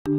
The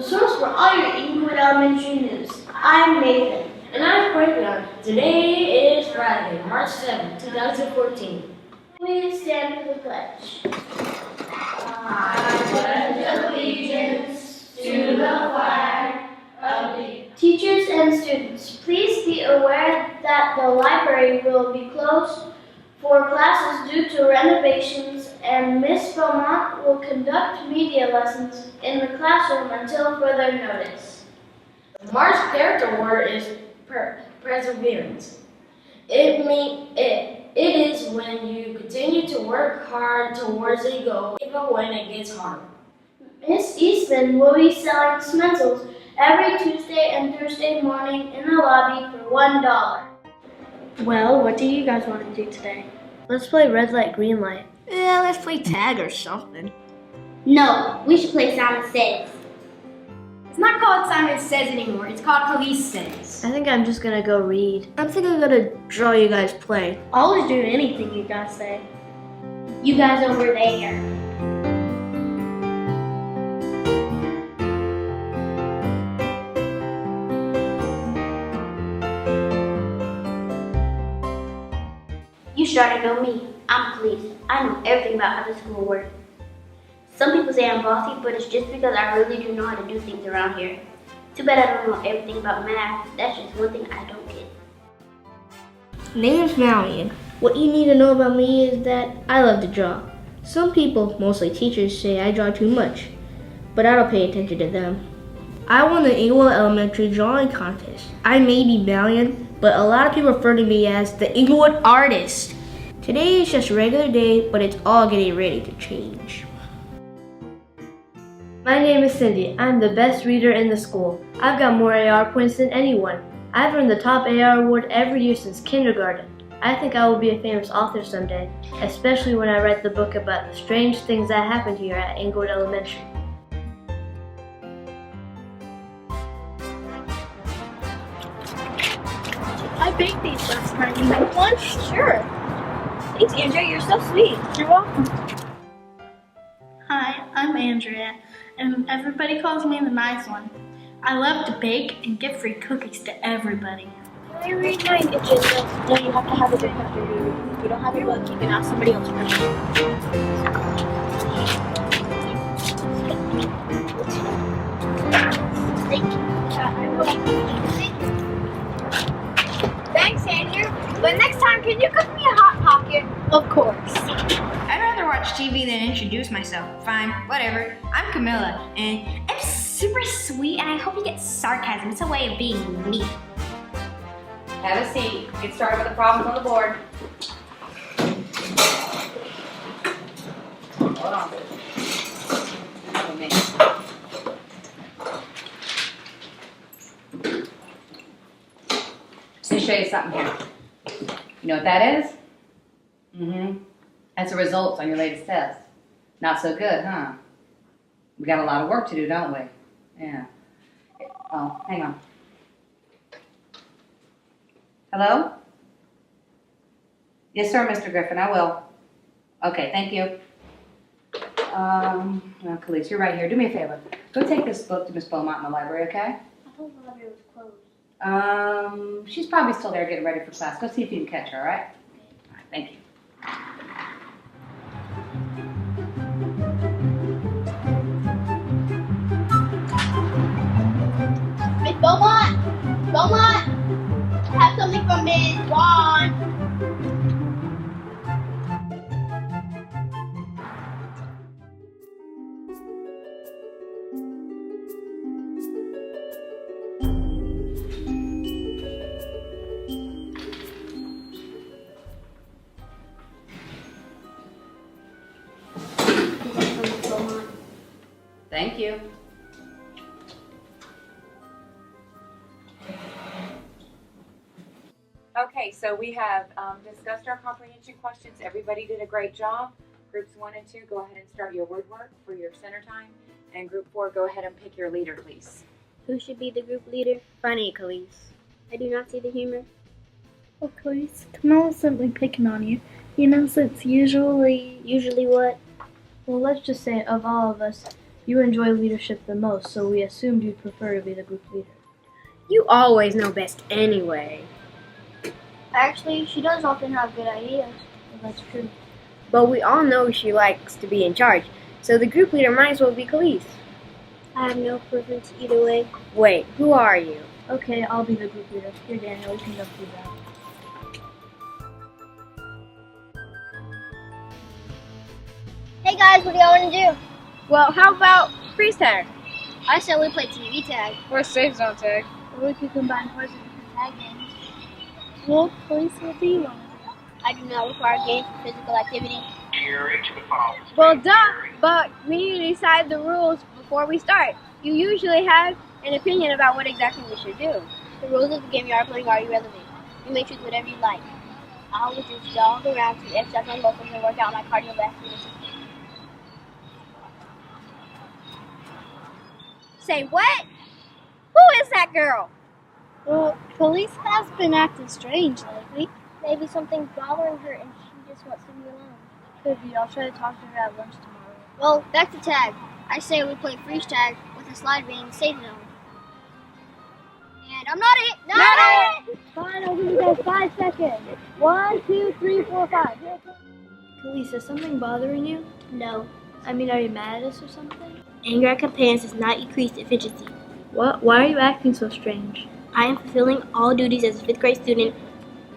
source for all your Inglewood Elementary news. I'm Nathan. And I'm Franklin. Today is Friday, March 7, 2014. Please stand for the pledge. I pledge allegiance to the flag of the Teachers and students, please be aware that the library will be closed for classes due to renovations, and Miss Beaumont will conduct media lessons in the classroom until further notice. The March character word is perseverance. It is when you continue to work hard towards a goal, even when it gets hard. Miss Eastman will be selling Smetzels every Tuesday and Thursday morning in the lobby for $1. Well, what do you guys want to do today? Let's play red light, green light. Yeah, let's play tag or something. No, we should play Simon Says. It's not called Simon Says anymore. It's called Police Says. I think I'm just gonna go read. I'm thinking I'm gonna draw you guys play. I'll always do anything you guys say. You guys over there. You should already know me. I'm police. I know everything about how the school works. Some people say I'm bossy, but it's just because I really do know how to do things around here. Too bad I don't know everything about math. That's just one thing I don't get. Name's Malian. What you need to know about me is that I love to draw. Some people, mostly teachers, say I draw too much, but I don't pay attention to them. I won the Inglewood Elementary Drawing Contest. I may be Malian, but a lot of people refer to me as the Inglewood Artist. Today is just a regular day, but it's all getting ready to change. My name is Cindy. I'm the best reader in the school. I've got more AR points than anyone. I've earned the top AR award every year since kindergarten. I think I will be a famous author someday, especially when I write the book about the strange things that happened here at Inglewood Elementary. I baked these last night. You make one? Sure. Thanks, Andrea. You're so sweet. You're welcome. Hi, I'm Andrea, and everybody calls me the nice one. I love to bake and give free cookies to everybody. Can I read my agenda? No, you have to have a book after you read. If you don't have your book, you can ask somebody else for it. Thank you. Thanks, Andrew. But next time, can you cook me a Hot Pocket? Of course. I'd rather watch TV than introduce myself. Fine, whatever. I'm Camilla, and I'm super sweet, and I hope you get sarcasm. It's a way of being me. Have a seat. Get started with the problems on the board. Hold on. Have a minute. Let me show you something here. You know what that is? That's the results on your latest test. Not so good, huh? We got a lot of work to do, don't we? Yeah. Oh, hang on. Hello? Yes, sir, Mr. Griffin, I will. Okay, thank you. Well, Khalees, you're right here. Do me a favor. Go take this book to Miss Beaumont in the library, okay? I thought the library was closed. She's probably still there getting ready for class. Go see if you can catch her, all right? All right, thank you. Miss Beaumont! Beaumont! I have something from Miss Vaughn. Thank you. Okay, so we have discussed our comprehension questions. Everybody did a great job. Groups 1 and 2, go ahead and start your word work for your center time. And group 4, go ahead and pick your leader, please. Who should be the group leader? Funny, Khalees. I do not see the humor. Well, Khalees, Camilla's simply picking on you. You know, since usually what? Well, let's just say, of all of us, you enjoy leadership the most, so we assumed you'd prefer to be the group leader. You always know best anyway. Actually, she does often have good ideas. Well, that's true. But we all know she likes to be in charge, so the group leader might as well be Khalees. I have no preference either way. Wait, who are you? Okay, I'll be the group leader. Here, Daniel, we can go through that. Hey guys, what do y'all want to do? Well, how about freeze tag? I said we play TV tag. Or safe zone tag. Or we could combine parts of different tag games. Well, Khalees, what do you want to do? I do not require games for physical activity. Well, duh, but we need to decide the rules before we start. You usually have an opinion about what exactly we should do. The rules of the game you are playing are irrelevant. You may choose whatever you like. I will just jog around to exercise my muscles and work out my cardiovascular system. Say what? Who is that girl? Well, Khalees has been acting strange lately. Maybe something's bothering her and she just wants to be alone. Could be. I'll try to talk to her at lunch tomorrow. Well, back to tag. I say we play freeze tag with a slide being safe zone. And I'm not it! Not it! Fine, I'll give you guys 5 seconds. 1, 2, 3, 4, 5. Khalees, is something bothering you? No. I mean, are you mad at us or something? Anger at companions does not increase efficiency. What? Why are you acting so strange? I am fulfilling all duties as a 5th grade student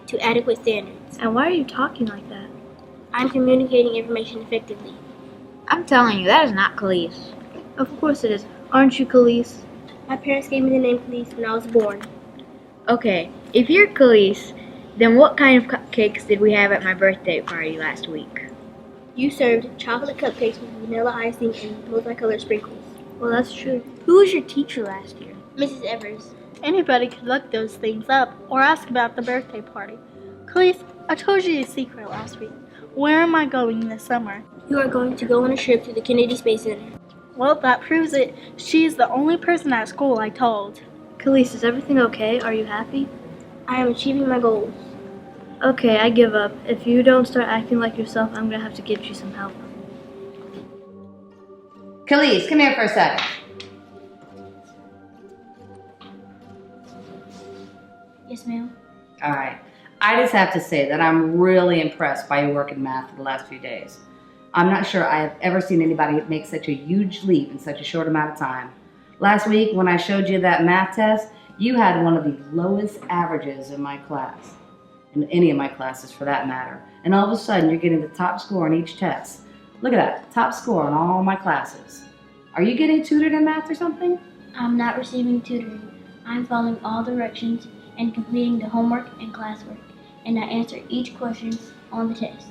to adequate standards. And why are you talking like that? I'm communicating information effectively. I'm telling you, that is not Khalees. Of course it is. Aren't you Khalees? My parents gave me the name Khalees when I was born. Okay, if you're Khalees, then what kind of cupcakes did we have at my birthday party last week? You served chocolate cupcakes with vanilla icing and multicolored sprinkles. Well, that's true. Who was your teacher last year? Mrs. Evers. Anybody could look those things up or ask about the birthday party. Khalees, I told you a secret last week. Where am I going this summer? You are going to go on a trip to the Kennedy Space Center. Well, that proves it. She's the only person at school I told. Khalees, is everything okay? Are you happy? I am achieving my goals. Okay, I give up. If you don't start acting like yourself, I'm gonna have to get you some help. Khalees, come here for a second. Yes, ma'am. All right. I just have to say that I'm really impressed by your work in math for the last few days. I'm not sure I have ever seen anybody make such a huge leap in such a short amount of time. Last week, when I showed you that math test, you had one of the lowest averages in my class, in any of my classes for that matter. And all of a sudden, you're getting the top score on each test. Look at that, top score on all my classes. Are you getting tutored in math or something? I'm not receiving tutoring. I'm following all directions and completing the homework and classwork, and I answer each question on the test.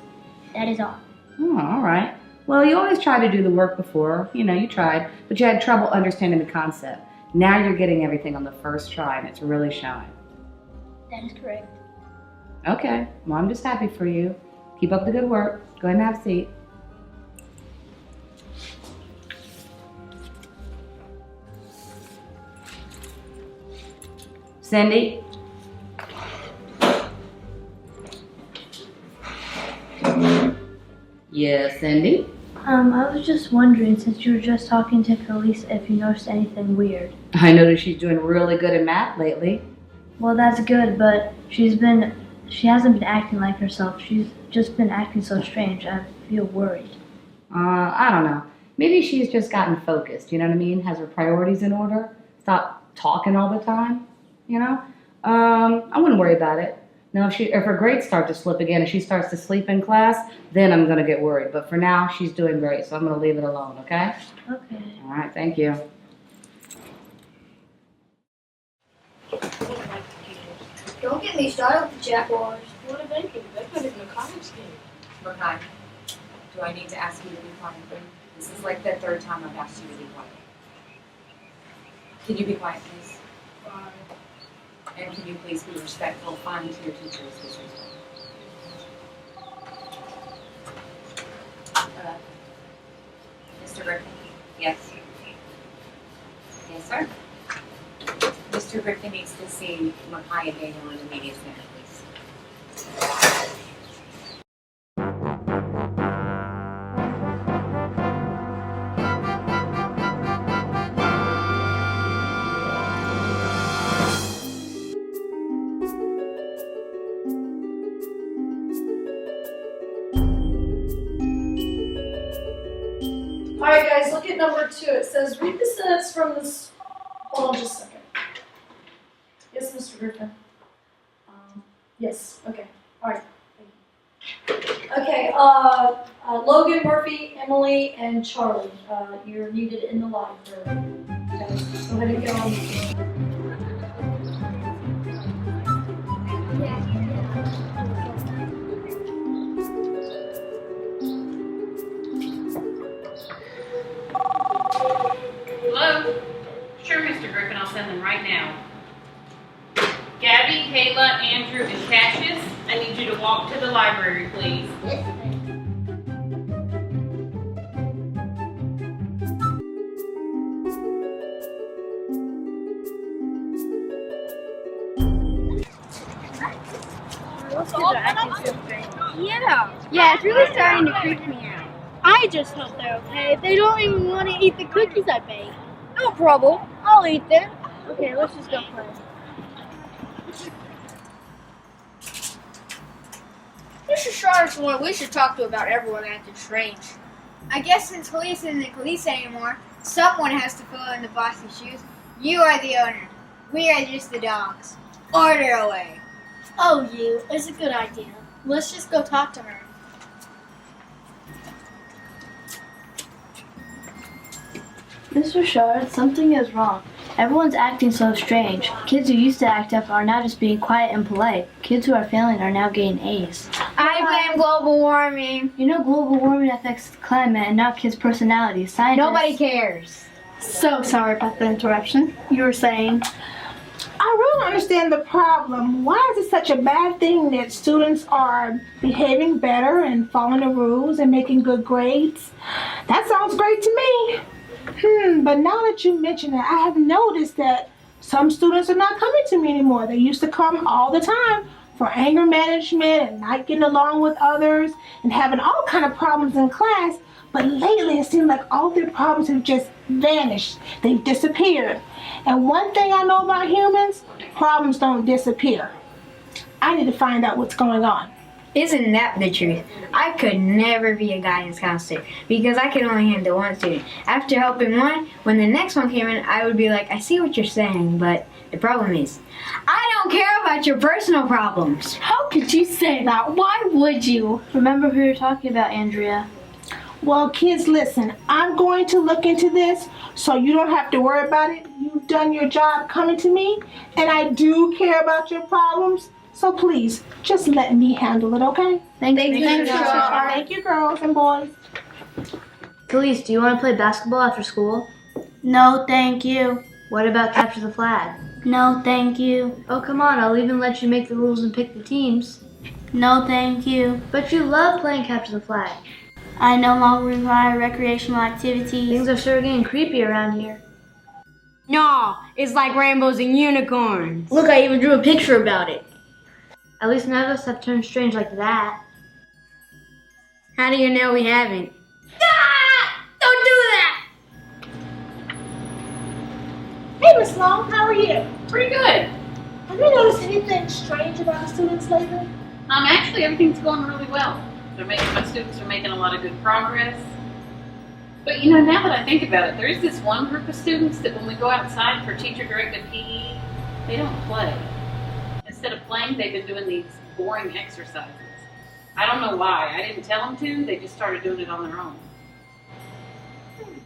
That is all. Oh, all right. Well, you always try to do the work before. You know, you tried, but you had trouble understanding the concept. Now you're getting everything on the first try, and it's really showing. That is correct. Okay, well, I'm just happy for you. Keep up the good work. Go ahead and have a seat. Cindy? Yes, Cindy? I was just wondering, since you were just talking to Khalees, if you noticed anything weird. I noticed she's doing really good in math lately. Well, that's good, but she hasn't been acting like herself. She's just been acting so strange. I feel worried. I don't know. Maybe she's just gotten focused, you know what I mean? Has her priorities in order. Stop talking all the time, you know? I wouldn't worry about it. Now, if her grades start to slip again and she starts to sleep in class, then I'm going to get worried. But for now, she's doing great, so I'm going to leave it alone, okay? Okay. All right, thank you. Don't get me started with the Jaguars. What have they been? They've been in the college game. Makai, do I need to ask you to be quiet? This is like the third time I've asked you to be quiet. Can you be quiet, please? And can you please be respectful? Fine to your teachers this Mr. Griffin? Yes. Yes, sir. Mr. Griffin needs to see Makai and Daniel in the media center, please. Alright guys, look at number 2. It says, read the sentence from this, hold on just a second. Yes, Mr. Griffin. Yes, okay, alright. Okay, Logan, Murphy, Emily, and Charlie, you're needed in the library. Okay, go ahead and get on. Hello? Sure, Mr. Griffin, I'll send them right now. Gabby, Kayla, Andrew, and Cassius, I need you to walk to the library, please. Yeah, it's really starting to creep me out. I just hope they're okay. They don't even want to eat the cookies I baked. No problem. I'll eat them. Okay, let's just go play. Mr. Schroeder's the one we should talk to about everyone acting strange. I guess since Khalees isn't Khalees anymore, someone has to fill in the boss's shoes. You are the owner. We are just the dogs. Order away. Oh, you. It's a good idea. Let's just go talk to her. Mr. Shard, something is wrong. Everyone's acting so strange. Kids who used to act up are now just being quiet and polite. Kids who are failing are now getting A's. I blame global warming. You know global warming affects the climate and not kids' personalities. Scientists... Nobody cares. So sorry about the interruption. You were saying... I really don't understand the problem. Why is it such a bad thing that students are behaving better and following the rules and making good grades? That sounds great to me. But now that you mention it, I have noticed that some students are not coming to me anymore. They used to come all the time for anger management and not getting along with others and having all kind of problems in class. But lately it seems like all their problems have just vanished. They've disappeared. And one thing I know about humans, problems don't disappear. I need to find out what's going on. Isn't that the truth? I could never be a guidance counselor because I could only handle one student. After helping one, when the next one came in, I would be like, I see what you're saying, but the problem is, I don't care about your personal problems. How could you say that? Why would you? Remember who you're talking about, Andrea. Well, kids, listen, I'm going to look into this so you don't have to worry about it. You've done your job coming to me, and I do care about your problems. So please, just let me handle it, okay? Thank you, Thank you, girls and boys. Khalees, do you want to play basketball after school? No, thank you. What about capture the flag? No, thank you. Oh, come on, I'll even let you make the rules and pick the teams. No, thank you. But you love playing capture the flag. I no longer require recreational activities. Things are sure getting creepy around here. No, it's like rainbows and unicorns. Look, I even drew a picture about it. At least none of us have turned strange like that. How do you know we haven't? Ah! Don't do that! Hey, Miss Long, how are you? Pretty good. Have you noticed anything strange about the students lately? Actually, everything's going really well. My students are making a lot of good progress. But you know, now that I think about it, there is this one group of students that when we go outside for teacher-directed PE, they don't play. Instead of playing, they've been doing these boring exercises. I don't know why. I didn't tell them to. They just started doing it on their own.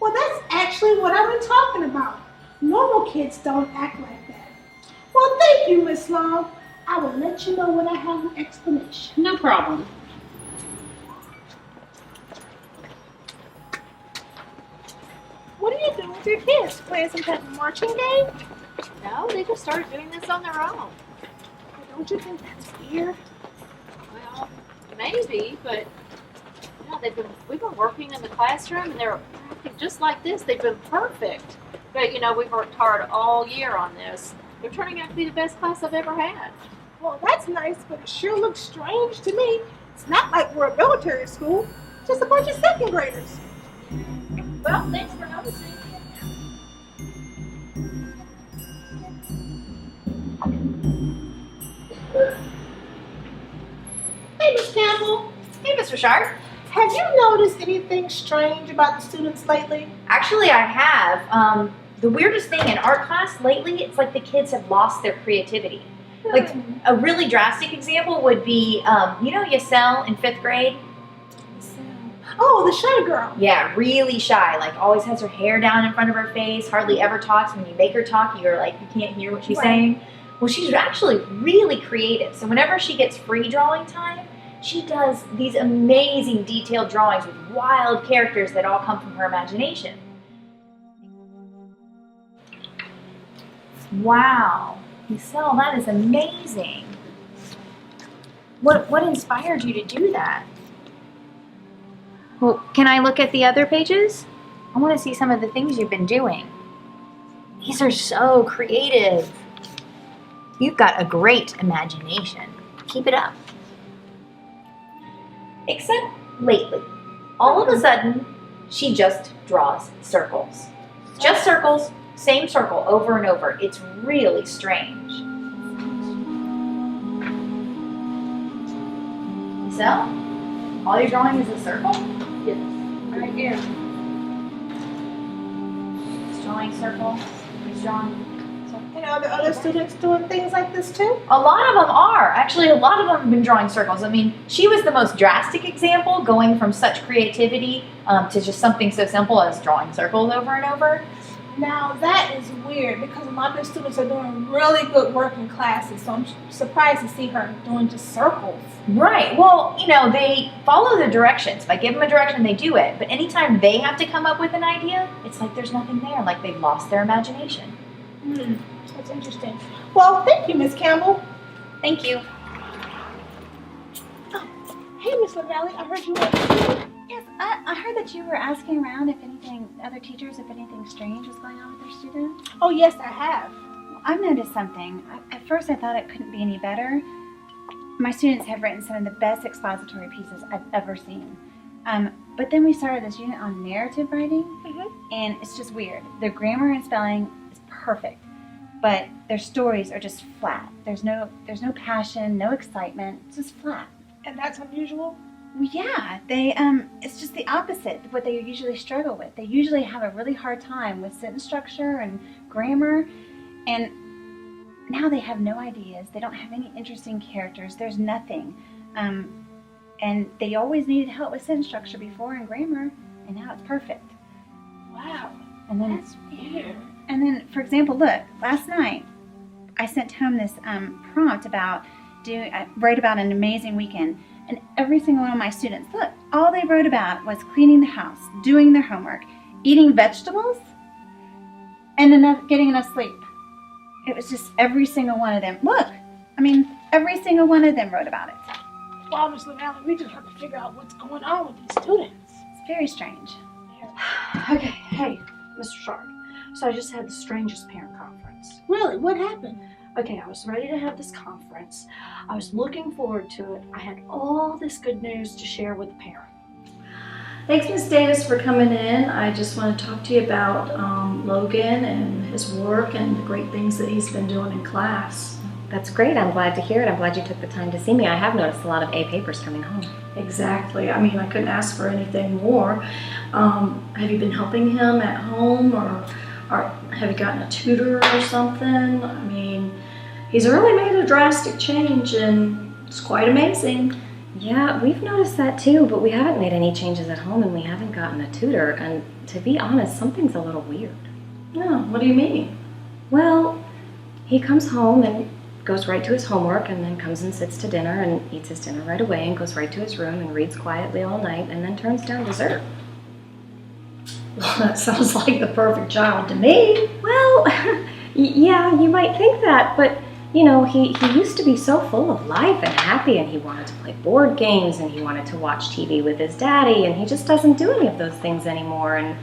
Well, that's actually what I've been talking about. Normal kids don't act like that. Well, thank you, Miss Long. I will let you know when I have an explanation. No problem. What are you doing with your kids? Playing some type of marching game? No, they just started doing this on their own. Don't you think that's weird? Well, maybe, but we've been working in the classroom and they're acting just like this. They've been perfect. But we've worked hard all year on this. They're turning out to be the best class I've ever had. Well, that's nice, but it sure looks strange to me. It's not like we're a military school, just a bunch of second graders. Well, thanks for noticing. Hey, Miss Campbell. Hey, Mr. Sharp. Have you noticed anything strange about the students lately? Actually, I have. The weirdest thing in art class lately, it's like the kids have lost their creativity. Like, a really drastic example would be, Yasel in 5th grade? Oh, the shy girl. Yeah, really shy. Like, always has her hair down in front of her face, hardly ever talks. When you make her talk, you're like, you can't hear what she's saying. Well, she's actually really creative. So whenever she gets free drawing time, she does these amazing detailed drawings with wild characters that all come from her imagination. Wow, Yasel, that is amazing. What inspired you to do that? Well, can I look at the other pages? I want to see some of the things you've been doing. These are so creative. You've got a great imagination. Keep it up. Except lately, all of a sudden, she just draws circles. Just circles, same circle over and over. It's really strange. So, all you're drawing is a circle? Yes, right here. He's drawing circles. He's drawing. And are the other students doing things like this too? A lot of them are. Actually, a lot of them have been drawing circles. I mean, she was the most drastic example, going from such creativity to just something so simple as drawing circles over and over. Now, that is weird because a lot of the students are doing really good work in classes, so I'm surprised to see her doing just circles. Right. Well, they follow the directions. If I give them a direction, they do it. But anytime they have to come up with an idea, it's like there's nothing there, like they've lost their imagination. That's interesting. Well, thank you, Miss Campbell. Thank you. Oh, hey, Miss LaValle, I heard you were... Yes, I heard that you were asking around if anything strange was going on with their students. Oh, yes, I have. Well, I've noticed something. At first, I thought it couldn't be any better. My students have written some of the best expository pieces I've ever seen. But then we started this unit on narrative writing, and it's just weird. Their grammar and spelling is perfect, but their stories are just flat. There's no passion, no excitement. It's just flat. And that's unusual? Well, yeah, it's just the opposite of what they usually struggle with. They usually have a really hard time with sentence structure and grammar, and now they have no ideas. They don't have any interesting characters. There's nothing. And they always needed help with sentence structure before and grammar, and now it's perfect. Wow, and then, that's weird. And then, for example, look, last night I sent home this prompt about write about an amazing weekend. And every single one of my students, look, all they wrote about was cleaning the house, doing their homework, eating vegetables, and getting enough sleep. It was just every single one of them. Look, every single one of them wrote about it. Wow, Miss LaValle, we just have to figure out what's going on with these students. It's very strange. Okay, hey, Mr. Sharp. So I just had the strangest parent conference. Really? What happened? Okay, I was ready to have this conference. I was looking forward to it. I had all this good news to share with the parent. Thanks, Ms. Davis, for coming in. I just want to talk to you about Logan and his work and the great things that he's been doing in class. That's great. I'm glad to hear it. I'm glad you took the time to see me. I have noticed a lot of A papers coming home. Exactly. I mean, I couldn't ask for anything more. Have you been helping him at home, or have you gotten a tutor or something? I mean, he's really made a drastic change, and it's quite amazing. Yeah, we've noticed that too, but we haven't made any changes at home and we haven't gotten a tutor. And to be honest, something's a little weird. Yeah, what do you mean? Well, he comes home and goes right to his homework and then comes and sits to dinner and eats his dinner right away and goes right to his room and reads quietly all night and then turns down dessert. Well, that sounds like the perfect child to me. Well, yeah, you might think that, but you know, he used to be so full of life and happy, and he wanted to play board games and he wanted to watch TV with his daddy, and he just doesn't do any of those things anymore. And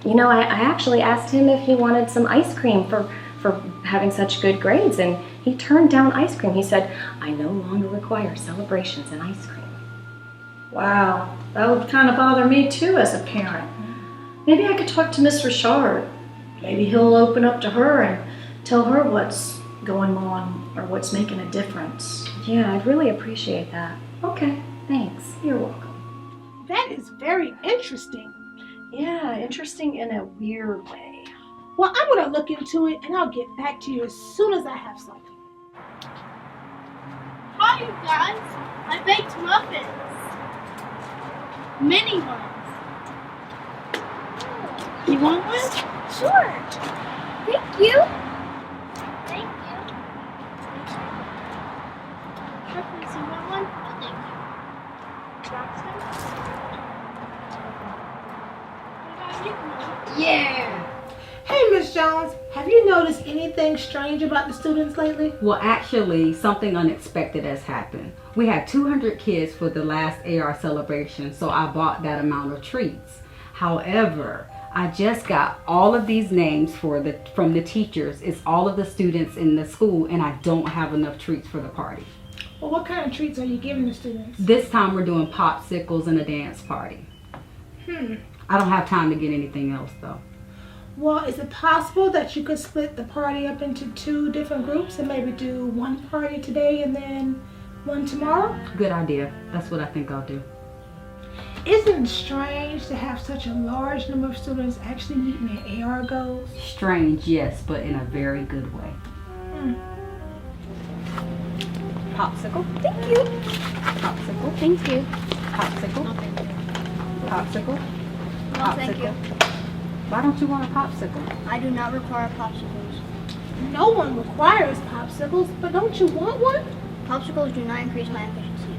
you know, I actually asked him if he wanted some ice cream for having such good grades, and he turned down ice cream. He said, "I no longer require celebrations and ice cream." Wow, that would kind of bother me too as a parent. Maybe I could talk to Miss Richard. Maybe he'll open up to her and tell her what's going on or what's making a difference. Yeah, I'd really appreciate that. Okay, thanks. You're welcome. That is very interesting. Yeah, interesting in a weird way. Well, I'm going to look into it and I'll get back to you as soon as I have something. Hi, you guys. I baked muffins. Mini ones. You want one? Sure. Thank you. Thank you. Please, you want one? No, thank you. Yeah. Hey, Miss Jones, have you noticed anything strange about the students lately? Well, actually, something unexpected has happened. We had 200 kids for the last AR celebration, so I bought that amount of treats. However, I just got all of these names from the teachers. It's all of the students in the school, and I don't have enough treats for the party. Well, what kind of treats are you giving the students? This time we're doing popsicles and a dance party. I don't have time to get anything else though. Well, is it possible that you could split the party up into 2 different groups and maybe do one party today and then one tomorrow? Good idea. That's what I think I'll do. Isn't it strange to have such a large number of students actually meeting their AR goals? Strange, yes, but in a very good way. Popsicle. Thank you. Popsicle. Thank you. Popsicle. No, thank you. Popsicle. No, thank you. Why don't you want a popsicle? I do not require popsicles. No one requires popsicles, but don't you want one? Popsicles do not increase my efficiency.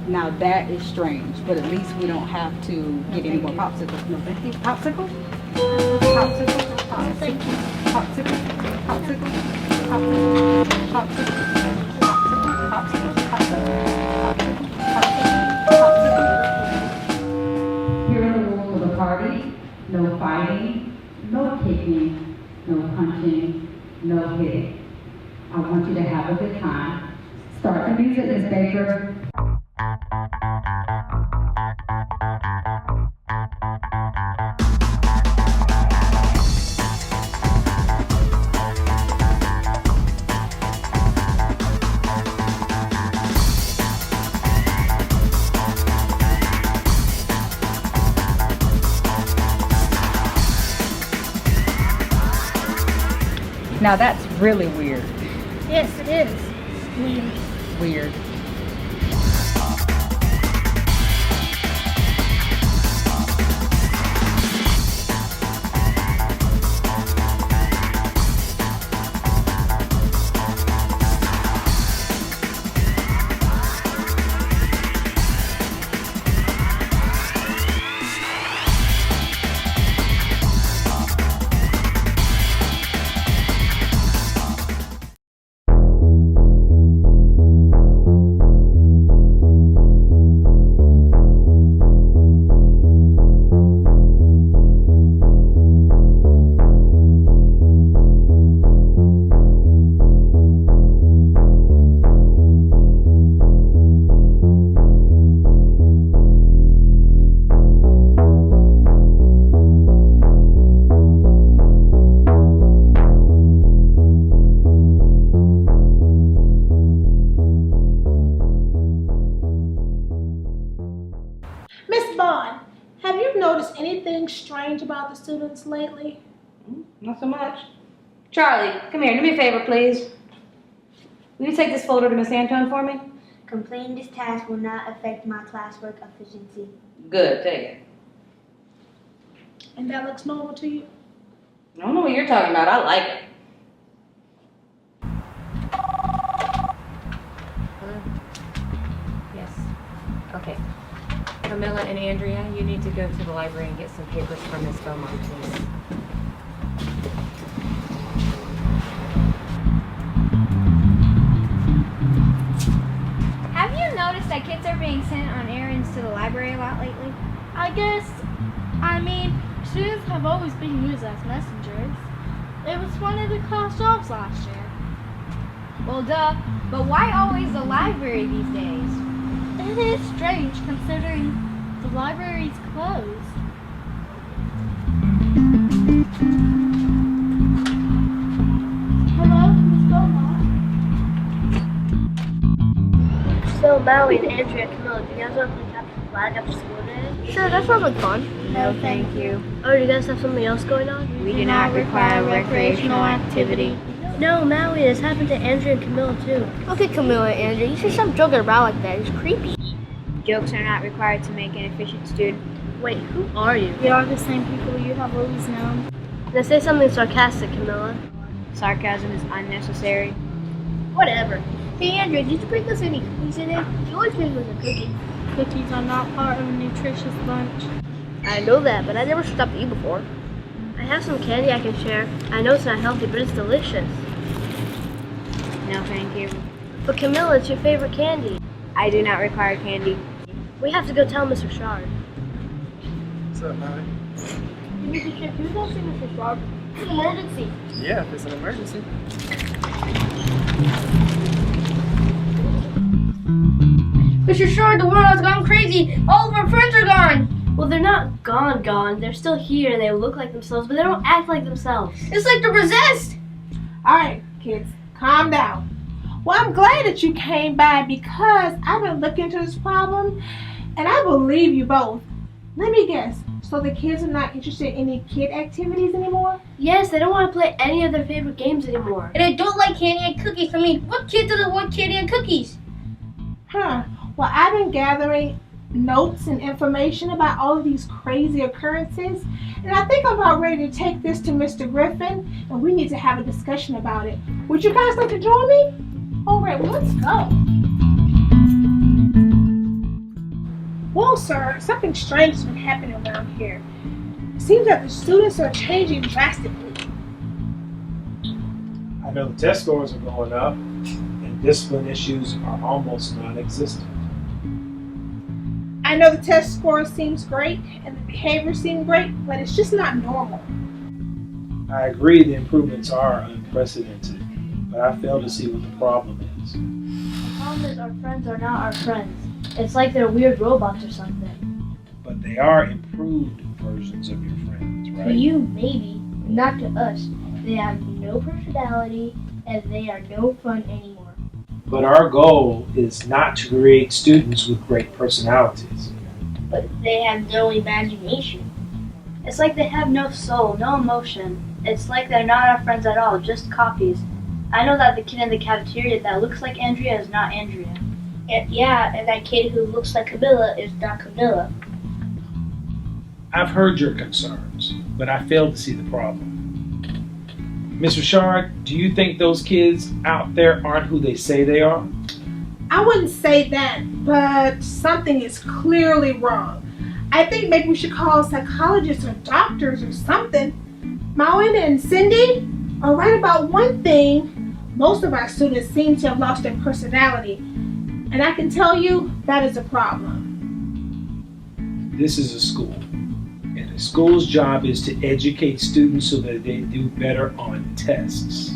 Now that is strange, but at least we don't have to get any more popsicles. No, thank you. Popsicle? Popsicle? Popsicle? Thank you. Popsicle? Popsicle? Popsicle? Popsicle? Popsicle? Here are the rules of the party. No fighting, no kicking, no punching, no hitting. I want you to have a good time. Start the music, Ms. Baker. Now that's really weird. Yes, it is. Weird. anything strange about the students lately? Not so much. Charlie, come here. Do me a favor, please. Will you take this folder to Miss Antone for me? Completing this task will not affect my classwork efficiency. Good, take it. And that looks normal to you? I don't know what you're talking about. I like it. Yes. Okay. Camilla and Andrea, you need to go to the library and get some papers from Miss Beaumont, please. Have you noticed that kids are being sent on errands to the library a lot lately? I mean, students have always been used as messengers. It was one of the class jobs last year. Well, duh, but why always the library these days? It is strange considering the library's closed. Hello, Miss Beaumont? So, Maui and Andrea, Camilla, do you guys want to play capture the flag after school today? Sure, that sounds like fun. No, thank you. Oh, do you guys have something else going on? We do not require recreational activity. No, Maui, this happened to Andrea and Camilla too. Okay, Camilla and Andrea, you should stop joking around like that. It's creepy. Jokes are not required to make an efficient student. Wait, who are you? We are the same people you have always known. Now say something sarcastic, Camilla. Sarcasm is unnecessary. Whatever. Hey, Andrea, did you bring us any cookies today? You always bring us a cookie. Cookies are not part of a nutritious lunch. I know that, but I never stopped to eat before. I have some candy I can share. I know it's not healthy, but it's delicious. No, thank you. But Camilla, it's your favorite candy. I do not require candy. We have to go tell Mr. Shard. What's up, Maui? Mr. Chip, you don't see Mr. Shard. It's an emergency. Yeah, if it's an emergency. Mr. Shard, the world has gone crazy. All of our friends are gone. Well, they're not gone. They're still here and they look like themselves, but they don't act like themselves. It's like they're possessed. All right, kids, calm down. Well, I'm glad that you came by because I've been looking into this problem and I believe you both. Let me guess. So the kids are not interested in any kid activities anymore? Yes, they don't want to play any of their favorite games anymore. And I don't like candy and cookies. I mean, what kid doesn't want candy and cookies? Huh. Well, I've been gathering notes and information about all of these crazy occurrences, and I think I'm about ready to take this to Mr. Griffin, and we need to have a discussion about it. Would you guys like to join me? All right, well, let's go. Well, sir, something strange has been happening around here. It seems that the students are changing drastically. I know the test scores are going up, and discipline issues are almost non-existent. I know the test score seems great, and the behavior seems great, but it's just not normal. I agree the improvements are unprecedented, but I fail to see what the problem is. The problem is our friends are not our friends. It's like they're weird robots or something. But they are improved versions of your friends, right? To you, maybe, but not to us. They have no personality, and they are no fun anymore. But our goal is not to create students with great personalities. But they have no imagination. It's like they have no soul, no emotion. It's like they're not our friends at all, just copies. I know that the kid in the cafeteria that looks like Andrea is not Andrea. Yeah, and that kid who looks like Camilla is not Camilla. I've heard your concerns, but I fail to see the problem. Mr. Shard, do you think those kids out there aren't who they say they are? I wouldn't say that, but something is clearly wrong. I think maybe we should call psychologists or doctors or something. Maui and Cindy are right about one thing. Most of our students seem to have lost their personality. And I can tell you, that is a problem. This is a school, and a school's job is to educate students so that they do better on tests.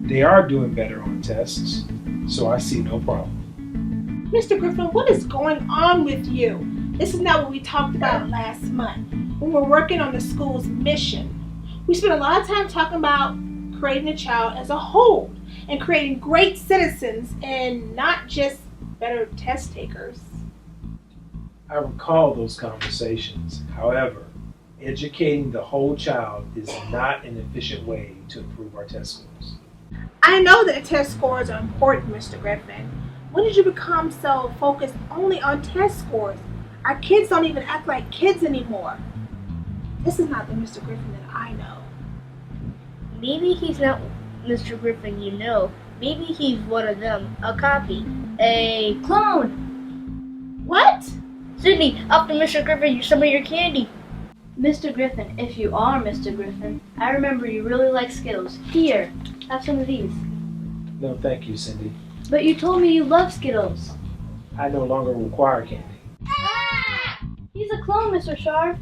They are doing better on tests, so I see no problem. Mr. Griffin, what is going on with you? This is not what we talked about last month when we were working on the school's mission. We spent a lot of time talking about creating a child as a whole and creating great citizens and not just better test takers. I recall those conversations. However, educating the whole child is not an efficient way to improve our test scores. I know that test scores are important, Mr. Griffin. When did you become so focused only on test scores? Our kids don't even act like kids anymore. This is not the Mr. Griffin that I know. Maybe he's not Mr. Griffin you know. Maybe he's one of them, a copy, a clone. What? Sydney, after Mr. Griffin, some of your candy. Mr. Griffin, if you are Mr. Griffin, I remember you really like Skittles. Here, have some of these. No, thank you, Cindy. But you told me you love Skittles. I no longer require candy. He's a clone, Mr. Sharp.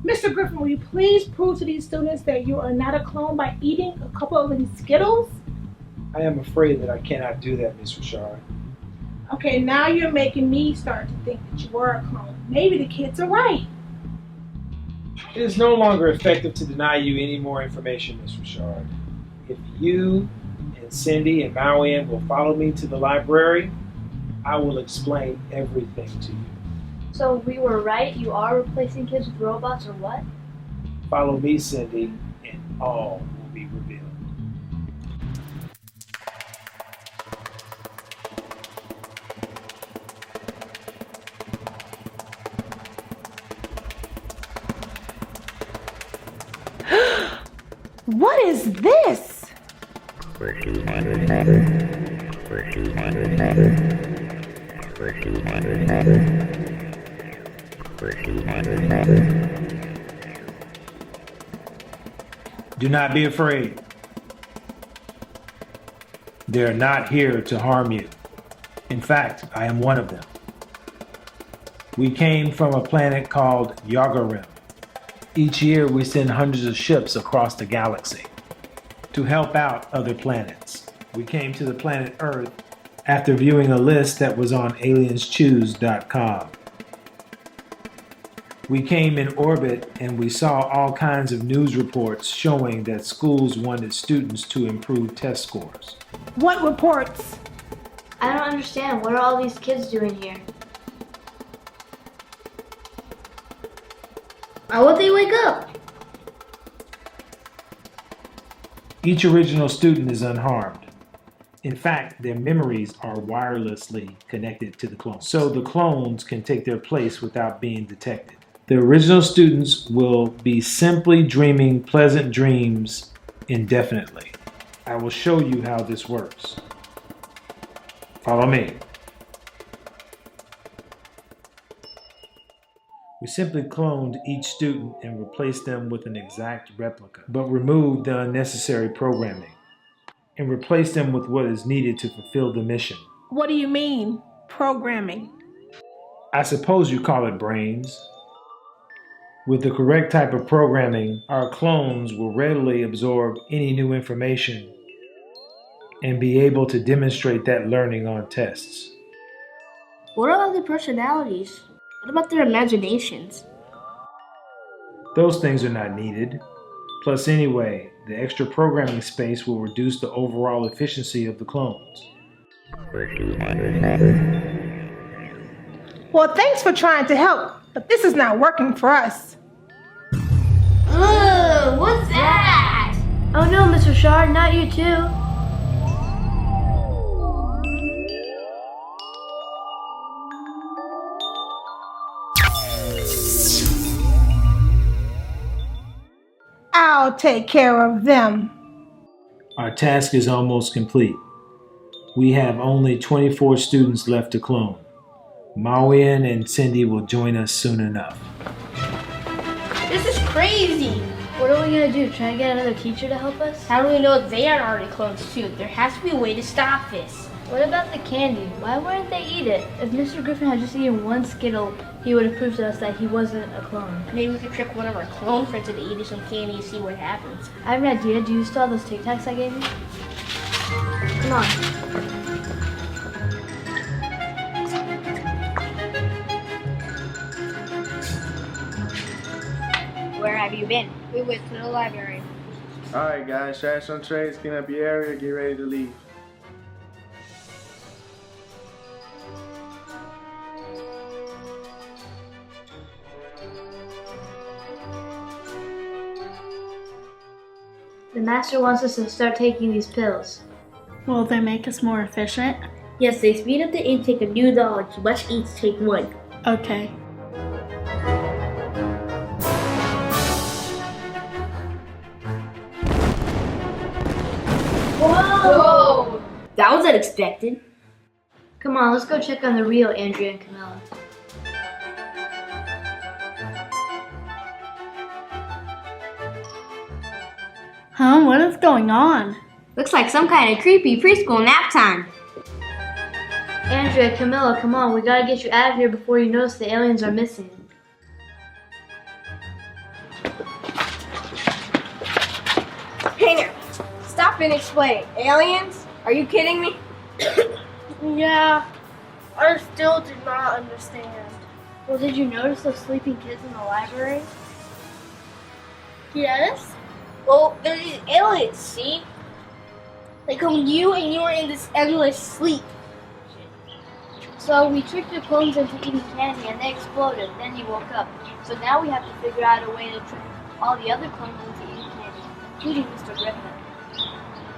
Mr. Griffin, will you please prove to these students that you are not a clone by eating a couple of these Skittles? I am afraid that I cannot do that, Miss Richard. Okay, now you're making me start to think that you were a clone. Maybe the kids are right. It is no longer effective to deny you any more information, Miss Richard. If you and Cindy and Maui will follow me to the library, I will explain everything to you. So we were right, you are replacing kids with robots or what? Follow me, Cindy, and all will be revealed. What is this? Do not be afraid. They are not here to harm you. In fact, I am one of them. We came from a planet called Yagarim. Each year we send hundreds of ships across the galaxy to help out other planets. We came to the planet Earth after viewing a list that was on alienschoose.com. We came in orbit and we saw all kinds of news reports showing that schools wanted students to improve test scores. What reports? I don't understand. What are all these kids doing here? Why would they wake up? Each original student is unharmed. In fact, their memories are wirelessly connected to the clones, so the clones can take their place without being detected. The original students will be simply dreaming pleasant dreams indefinitely. I will show you how this works. Follow me. We simply cloned each student and replaced them with an exact replica, but removed the unnecessary programming and replaced them with what is needed to fulfill the mission. What do you mean, programming? I suppose you call it brains. With the correct type of programming, our clones will readily absorb any new information and be able to demonstrate that learning on tests. What about their personalities? What about their imaginations? Those things are not needed. Plus, anyway, the extra programming space will reduce the overall efficiency of the clones. Well, thanks for trying to help, but this is not working for us. Ugh, what's that? Oh no, Mr. Shard, not you too. I'll take care of them. Our task is almost complete. We have only 24 students left to clone. Maui and Cindy will join us soon enough. This is crazy. What are we gonna do? Try and get another teacher to help us? How do we know they aren't already clones too? There has to be a way to stop this. What about the candy? Why wouldn't they eat it? If Mr. Griffin had just eaten one Skittle, he would have proved to us that he wasn't a clone. Maybe we could trick one of our clone friends into eating some candy and see what happens. I have an idea. Do you still have those Tic Tacs I gave you? Come on. Where have you been? We went to the library. Alright guys, trash on trays, clean up your area, get ready to leave. master wants us to start taking these pills. Will they make us more efficient? Yes, they speed up the intake of new knowledge. You must each take one. Okay. Whoa! That was unexpected. Come on, let's go check on the real Andrea and Camilla. Huh? What is going on? Looks like some kind of creepy preschool nap time. Andrea, Camilla, come on, we gotta get you out of here before you notice the aliens are missing. Hey there, stop and explain. Aliens? Are you kidding me? Yeah, I still do not understand. Well, did you notice those sleeping kids in the library? Yes? Well, they're these aliens, see? They cloned you and you were in this endless sleep. So we tricked the clones into eating candy and they exploded. Then you woke up. So now we have to figure out a way to trick all the other clones into eating candy, including Mr. Griffin.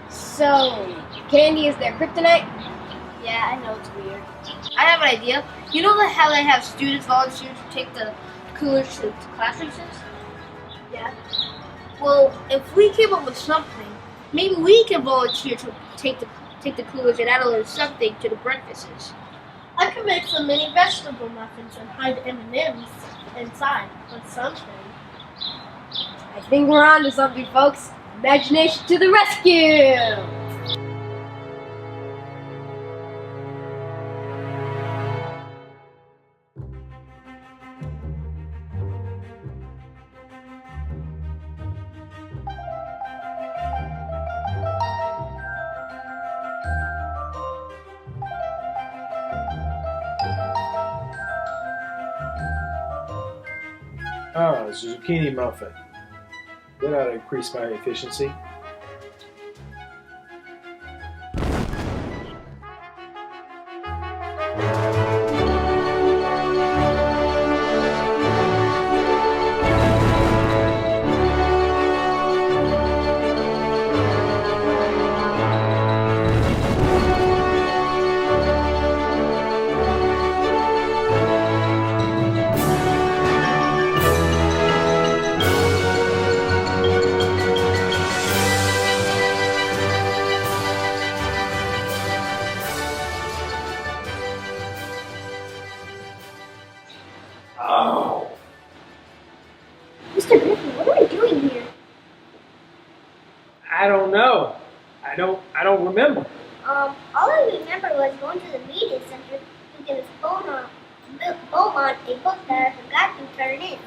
So, candy is their kryptonite? Yeah, I know it's weird. I have an idea. You know how they have students volunteer to take the coolers to classrooms? Yeah. Well, if we came up with something, maybe we can volunteer to take the coolers and add a little something to the breakfasts. I could make some mini vegetable muffins and hide M&Ms inside with something. I think we're on to something, folks. Imagination to the rescue! Ah, it's a zucchini muffin. That ought to increase my efficiency. Oh. Mr. Griffin, what are we doing here? I don't know. I don't remember. All I remember was going to the media center to get his Beaumont a book that I forgot to turn in.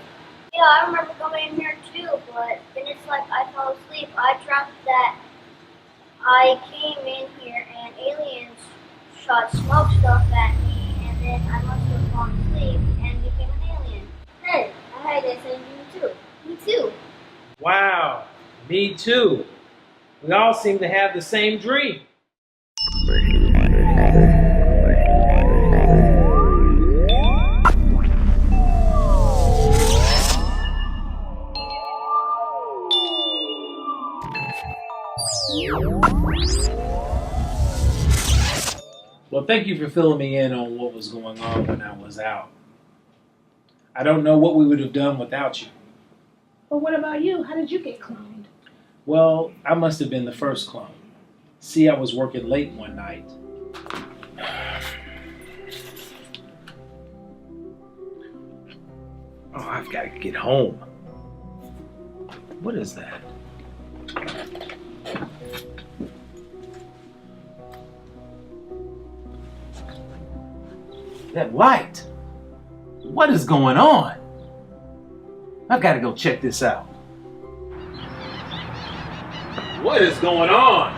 Yeah, I remember going in here too, but then it's like I fell asleep. I dreamt that I came in here and aliens shot smoke stuff at me, and then I must have fallen asleep and became an alien. Hey, I had that same dream too. Me too. Wow. Me too. We all seem to have the same dream. Well, thank you for filling me in on what was going on when I was out. I don't know what we would have done without you. But what about you? How did you get cloned? Well, I must have been the first clone. See, I was working late one night. Oh, I've got to get home. What is that? That light. What is going on? I've got to go check this out. What is going on?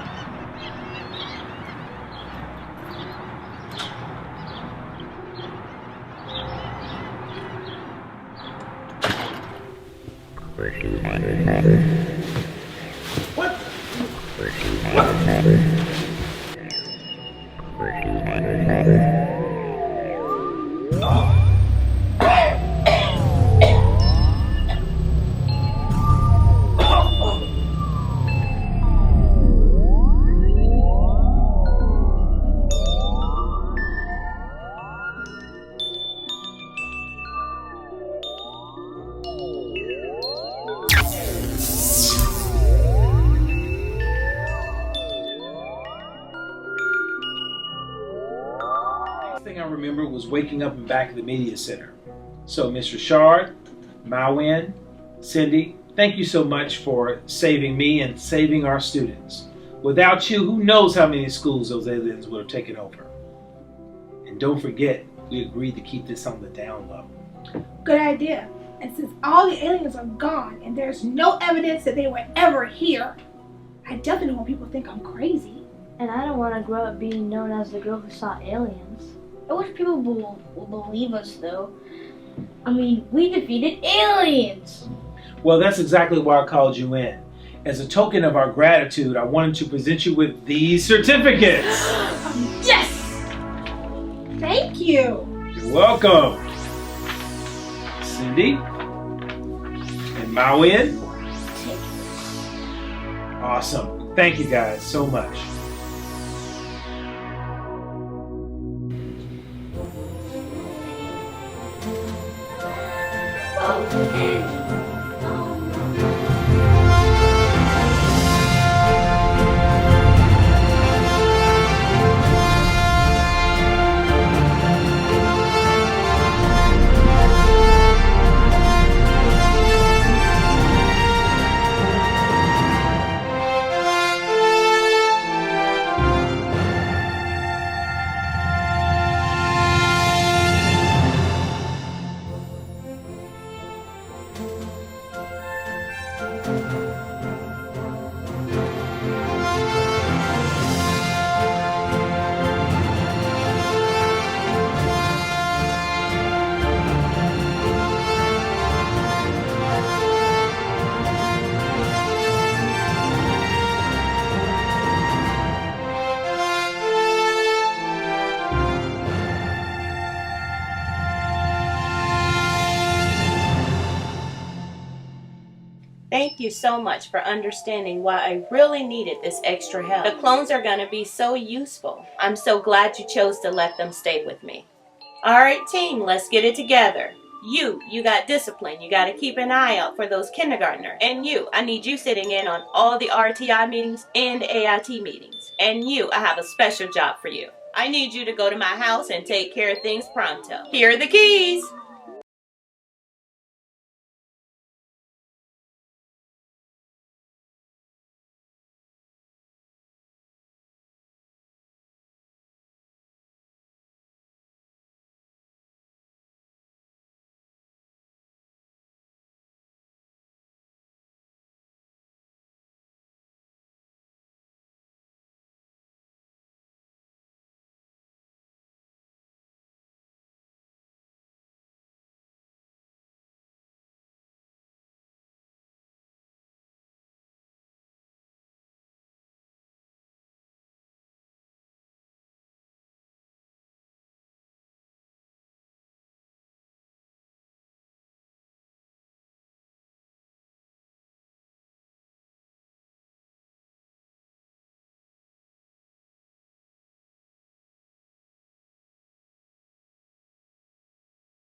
What? thing I remember was waking up in back of the media center. So Ms. Richard, Mawin, Cindy, thank you so much for saving me and saving our students. Without you, who knows how many schools those aliens would have taken over. And don't forget, we agreed to keep this on the down low. Good idea. And since all the aliens are gone and there's no evidence that they were ever here, I definitely don't want people to think I'm crazy. And I don't want to grow up being known as the girl who saw aliens. I wish people will believe us, though. I mean, we defeated aliens. Well, that's exactly why I called you in. As a token of our gratitude, I wanted to present you with these certificates. Yes! Thank you. You're welcome. Cindy and Mawin. Awesome. Thank you guys so much. Thank you so much for understanding why I really needed this extra help. The clones are going to be so useful. I'm so glad you chose to let them stay with me. Alright team, let's get it together. You got discipline. You got to keep an eye out for those kindergartners. And I need you sitting in on all the RTI meetings and the AIT meetings. And I have a special job for you. I need you to go to my house and take care of things pronto. Here are the keys.